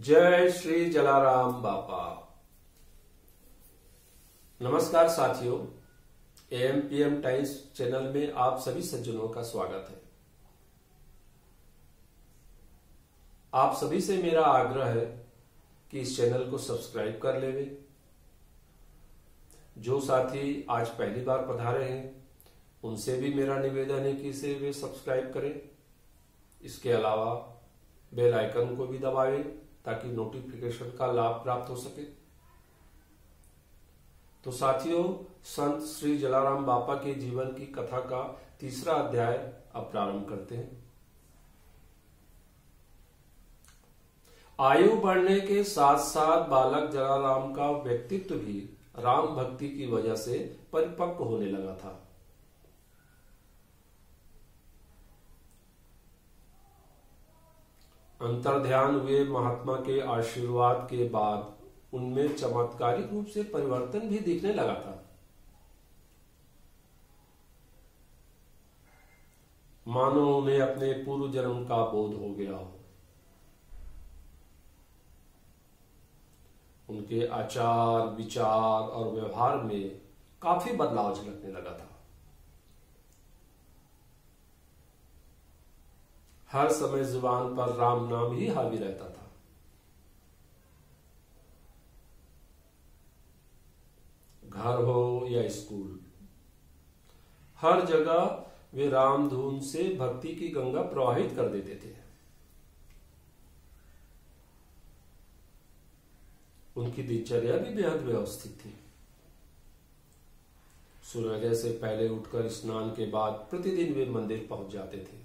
जय श्री जलाराम बापा। नमस्कार साथियों, एएमपीएम टाइम्स चैनल में आप सभी सज्जनों का स्वागत है। आप सभी से मेरा आग्रह है कि इस चैनल को सब्सक्राइब कर लेवे। जो साथी आज पहली बार पधारे हैं उनसे भी मेरा निवेदन है कि इसे वे सब्सक्राइब करें। इसके अलावा बेल आइकन को भी दबाएं ताकि नोटिफिकेशन का लाभ प्राप्त हो सके। तो साथियों, संत श्री जलाराम बापा के जीवन की कथा का तीसरा अध्याय अब प्रारंभ करते हैं। आयु बढ़ने के साथ साथ बालक जलाराम का व्यक्तित्व भी राम भक्ति की वजह से परिपक्व होने लगा था। अंतर्ध्यान हुए महात्मा के आशीर्वाद के बाद उनमें चमत्कारिक रूप से परिवर्तन भी दिखने लगा था। मानो उन्हें अपने पूर्व जन्म का बोध हो गया हो। उनके आचार, विचार और व्यवहार में काफी बदलाव झलकने लगा था। हर समय जुबान पर राम नाम ही हावी रहता था। घर हो या स्कूल, हर जगह वे राम धुन से भक्ति की गंगा प्रवाहित कर देते थे। उनकी दिनचर्या भी बेहद व्यवस्थित थी। सूर्योदय से पहले उठकर स्नान के बाद प्रतिदिन वे मंदिर पहुंच जाते थे।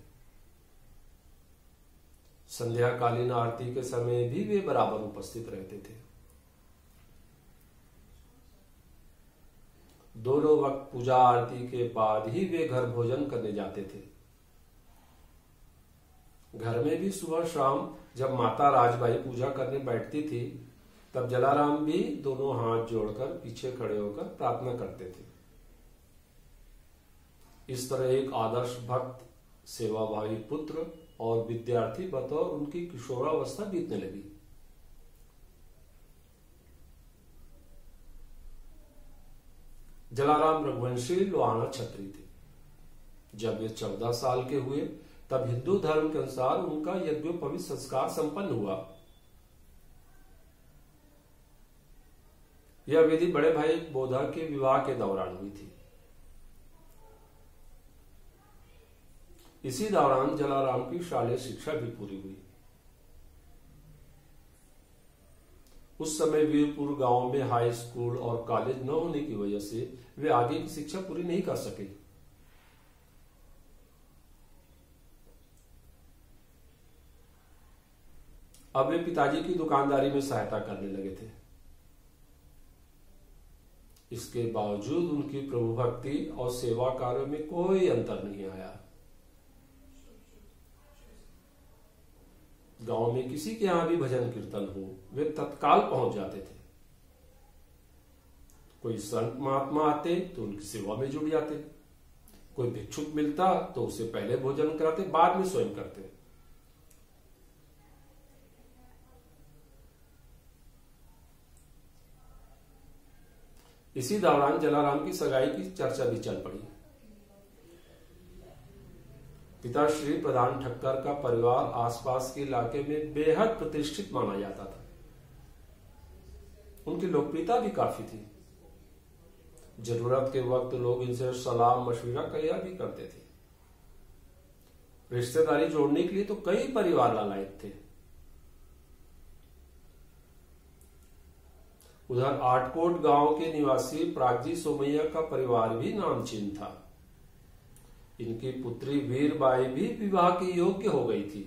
संध्याकालीन आरती के समय भी वे बराबर उपस्थित रहते थे। दोनों वक्त पूजा आरती के बाद ही वे घर भोजन करने जाते थे। घर में भी सुबह शाम जब माता राजबाई पूजा करने बैठती थी तब जलाराम भी दोनों हाथ जोड़कर पीछे खड़े होकर प्रार्थना करते थे। इस तरह एक आदर्श भक्त, सेवाभावी पुत्र और विद्यार्थी बतौर उनकी किशोरावस्था बीतने लगी। जलाराम रघुवंशी लोहाना छत्री थे। जब वे 14 साल के हुए तब हिंदू धर्म के अनुसार उनका यज्ञोपवीत संस्कार संपन्न हुआ। यह विधि बड़े भाई बोधा के विवाह के दौरान हुई थी। इसी दौरान जलाराम की शालेय शिक्षा भी पूरी हुई। उस समय वीरपुर गांव में हाई स्कूल और कॉलेज न होने की वजह से वे आगे की शिक्षा पूरी नहीं कर सके। अब वे पिताजी की दुकानदारी में सहायता करने लगे थे। इसके बावजूद उनकी प्रभु भक्ति और सेवा कार्यों में कोई अंतर नहीं आया। गांव में किसी के यहां भी भजन कीर्तन हो वे तत्काल पहुंच जाते थे। कोई संत महात्मा आते तो उनकी सेवा में जुड़ जाते। कोई भिक्षुक मिलता तो उसे पहले भोजन कराते, बाद में स्वयं करते। इसी दौरान जलाराम की सगाई की चर्चा भी चल पड़ी। पिता श्री प्रधान ठक्कर का परिवार आसपास के इलाके में बेहद प्रतिष्ठित माना जाता था। उनकी लोकप्रियता भी काफी थी। जरूरत के वक्त लोग इनसे सलाह मशविरा किया भी करते थे। रिश्तेदारी जोड़ने के लिए तो कई परिवार लालायित थे। उधर आटकोट गांव के निवासी प्रागजी सोमैया का परिवार भी नामचीन था। इनकी पुत्री वीरबाई भी विवाह के योग्य हो गई थी।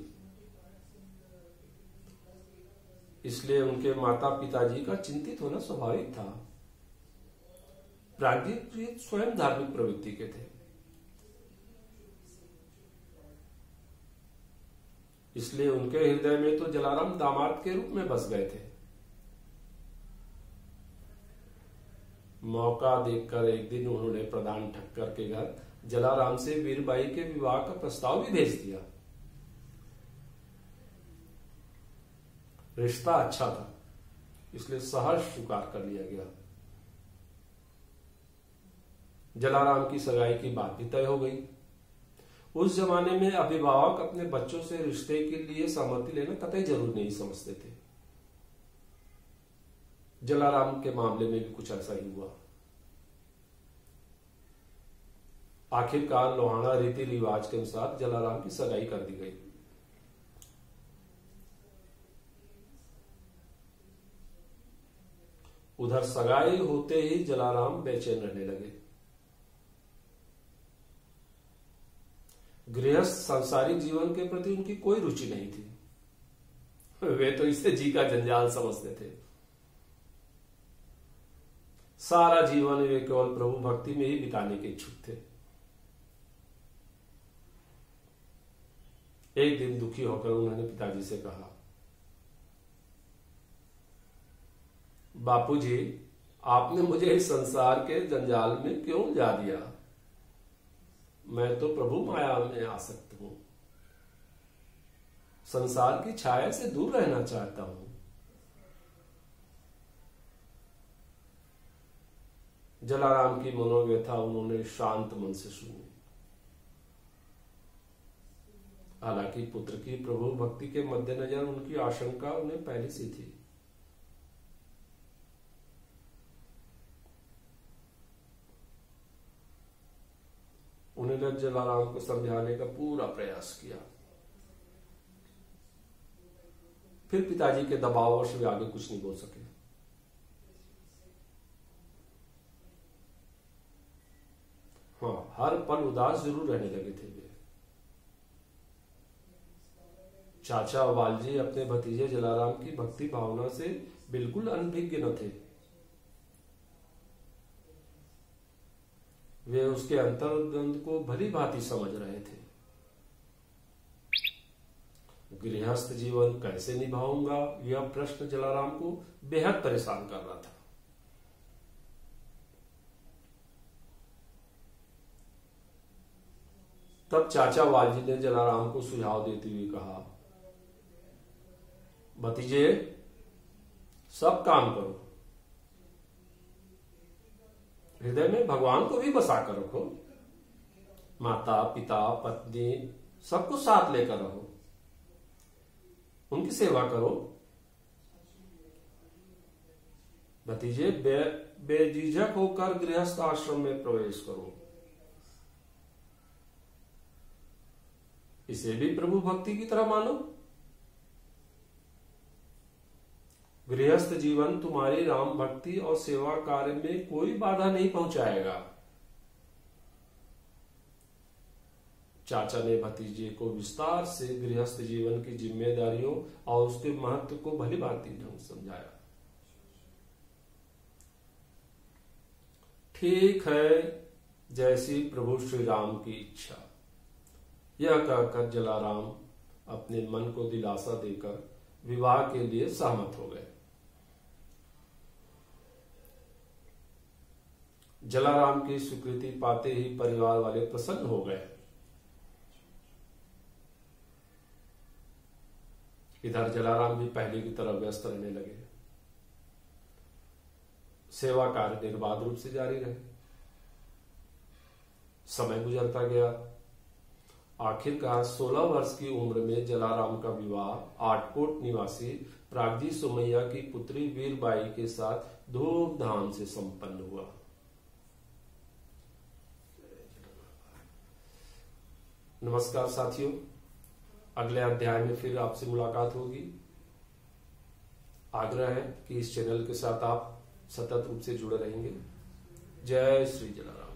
इसलिए उनके माता पिताजी का चिंतित होना स्वाभाविक था। प्रागजी जी स्वयं धार्मिक प्रवृत्ति के थे, इसलिए उनके हृदय में तो जलाराम दामाद के रूप में बस गए थे। मौका देखकर एक दिन उन्होंने प्रधान ठक्कर के घर जलाराम से वीरबाई के विवाह का प्रस्ताव भी भेज दिया। रिश्ता अच्छा था, इसलिए सहर्ष स्वीकार कर लिया गया। जलाराम की सगाई की बात भी तय हो गई। उस जमाने में अभिभावक अपने बच्चों से रिश्ते के लिए सहमति लेना कतई जरूरी नहीं समझते थे। जलाराम के मामले में भी कुछ ऐसा ही हुआ। आखिरकार लोहाना रीति रिवाज के अनुसार जलाराम की सगाई कर दी गई। उधर सगाई होते ही जलाराम बेचैन रहने लगे। गृहस्थ सांसारिक जीवन के प्रति उनकी कोई रुचि नहीं थी। वे तो इसे जी का जंजाल समझते थे। सारा जीवन वे केवल प्रभु भक्ति में ही बिताने के इच्छुक थे। एक दिन दुखी होकर उन्होंने पिताजी से कहा, बापूजी, आपने मुझे इस संसार के जंजाल में क्यों जा दिया? मैं तो प्रभु माया में आसक्त हूं, संसार की छाया से दूर रहना चाहता हूं। जलाराम की मनोव्यथा उन्होंने शांत मन से सुनी। हालांकि पुत्र की प्रभु भक्ति के मद्देनजर उनकी आशंका उन्हें पहले से थी। उन्होंने जलाराम को समझाने का पूरा प्रयास किया। फिर पिताजी के दबाववश वे आगे कुछ नहीं बोल सके। हाँ, हर पल उदास जरूर रहने लगे थे वे। चाचा वालजी अपने भतीजे जलाराम की भक्ति भावना से बिल्कुल अनभिज्ञ न थे। वे उसके अंतर्द्वंद को भली भांति समझ रहे थे। गृहस्थ जीवन कैसे निभाऊंगा, यह प्रश्न जलाराम को बेहद परेशान कर रहा था। तब चाचा वालजी ने जलाराम को सुझाव देते हुए कहा, भतीजे, सब काम करो, हृदय में भगवान को भी बसा कर रखो। माता पिता पत्नी सबको साथ लेकर रहो, उनकी सेवा करो। भतीजे, बेझिझक होकर गृहस्थ आश्रम में प्रवेश करो। इसे भी प्रभु भक्ति की तरह मानो। गृहस्थ जीवन तुम्हारी राम भक्ति और सेवा कार्य में कोई बाधा नहीं पहुंचाएगा। चाचा ने भतीजे को विस्तार से गृहस्थ जीवन की जिम्मेदारियों और उसके महत्व को भली भांति ढंग समझाया। ठीक है, जैसी प्रभु श्री राम की इच्छा, यह कहकर जलाराम अपने मन को दिलासा देकर विवाह के लिए सहमत हो गए। जलाराम की स्वीकृति पाते ही परिवार वाले प्रसन्न हो गए। इधर जलाराम भी पहले की तरह व्यस्त रहने लगे। सेवा कार्य निर्बाध रूप से जारी रहे। समय गुजरता गया। आखिरकार 16 वर्ष की उम्र में जलाराम का विवाह आटकोट निवासी प्रागजी सोमैया की पुत्री वीरबाई के साथ धूमधाम से संपन्न हुआ। नमस्कार साथियों, अगले अध्याय में फिर आपसे मुलाकात होगी। आग्रह है कि इस चैनल के साथ आप सतत रूप से जुड़े रहेंगे। जय श्री जलाराम।